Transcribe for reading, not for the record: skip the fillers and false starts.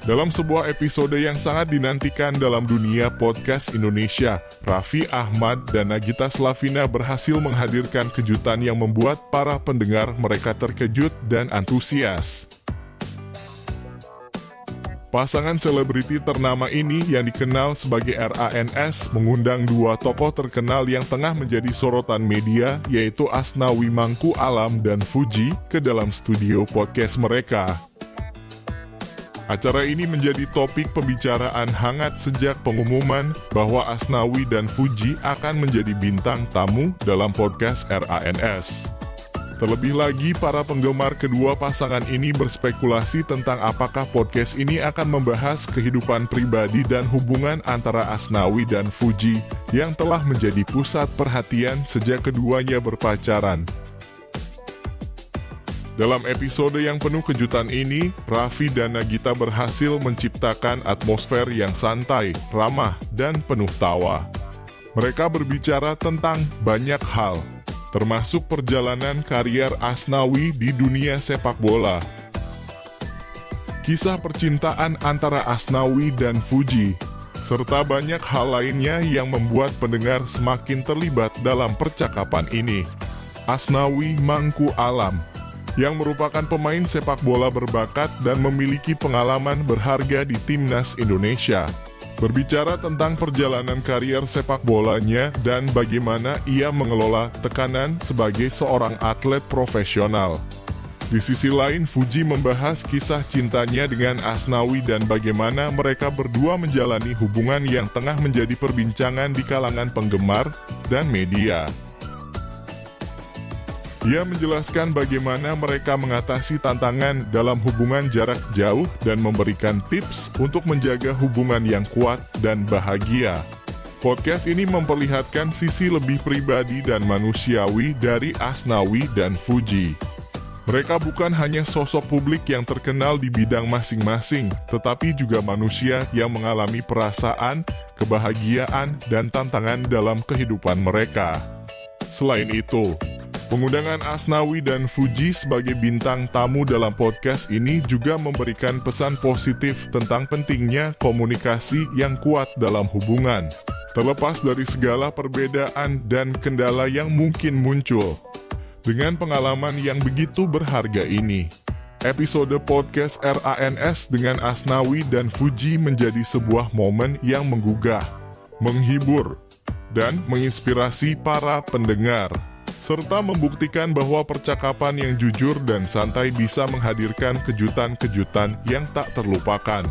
Dalam sebuah episode yang sangat dinantikan dalam dunia podcast Indonesia, Raffi Ahmad dan Nagita Slavina berhasil menghadirkan kejutan yang membuat para pendengar mereka terkejut dan antusias. Pasangan selebriti ternama ini yang dikenal sebagai RANS mengundang dua tokoh terkenal yang tengah menjadi sorotan media, yaitu Asnawi Mangku Alam dan Fuji, ke dalam studio podcast mereka. Acara ini menjadi topik pembicaraan hangat sejak pengumuman bahwa Asnawi dan Fuji akan menjadi bintang tamu dalam podcast RANS. Terlebih lagi, para penggemar kedua pasangan ini berspekulasi tentang apakah podcast ini akan membahas kehidupan pribadi dan hubungan antara Asnawi dan Fuji yang telah menjadi pusat perhatian sejak keduanya berpacaran. Dalam episode yang penuh kejutan ini, Raffi dan Nagita berhasil menciptakan atmosfer yang santai, ramah, dan penuh tawa. Mereka berbicara tentang banyak hal, termasuk perjalanan karier Asnawi di dunia sepak bola, kisah percintaan antara Asnawi dan Fuji, serta banyak hal lainnya yang membuat pendengar semakin terlibat dalam percakapan ini. Asnawi Mangku Alam, yang merupakan pemain sepak bola berbakat dan memiliki pengalaman berharga di Timnas Indonesia, berbicara tentang perjalanan karier sepak bolanya dan bagaimana ia mengelola tekanan sebagai seorang atlet profesional. Di sisi lain, Fuji membahas kisah cintanya dengan Asnawi dan bagaimana mereka berdua menjalani hubungan yang tengah menjadi perbincangan di kalangan penggemar dan media. Dia menjelaskan bagaimana mereka mengatasi tantangan dalam hubungan jarak jauh dan memberikan tips untuk menjaga hubungan yang kuat dan bahagia. Podcast ini memperlihatkan sisi lebih pribadi dan manusiawi dari Asnawi dan Fuji. Mereka bukan hanya sosok publik yang terkenal di bidang masing-masing, tetapi juga manusia yang mengalami perasaan, kebahagiaan, dan tantangan dalam kehidupan mereka. Selain itu, pengundangan Asnawi dan Fuji sebagai bintang tamu dalam podcast ini juga memberikan pesan positif tentang pentingnya komunikasi yang kuat dalam hubungan, terlepas dari segala perbedaan dan kendala yang mungkin muncul. Dengan pengalaman yang begitu berharga ini, episode podcast RANS dengan Asnawi dan Fuji menjadi sebuah momen yang menggugah, menghibur, dan menginspirasi para pendengar, serta membuktikan bahwa percakapan yang jujur dan santai bisa menghadirkan kejutan-kejutan yang tak terlupakan.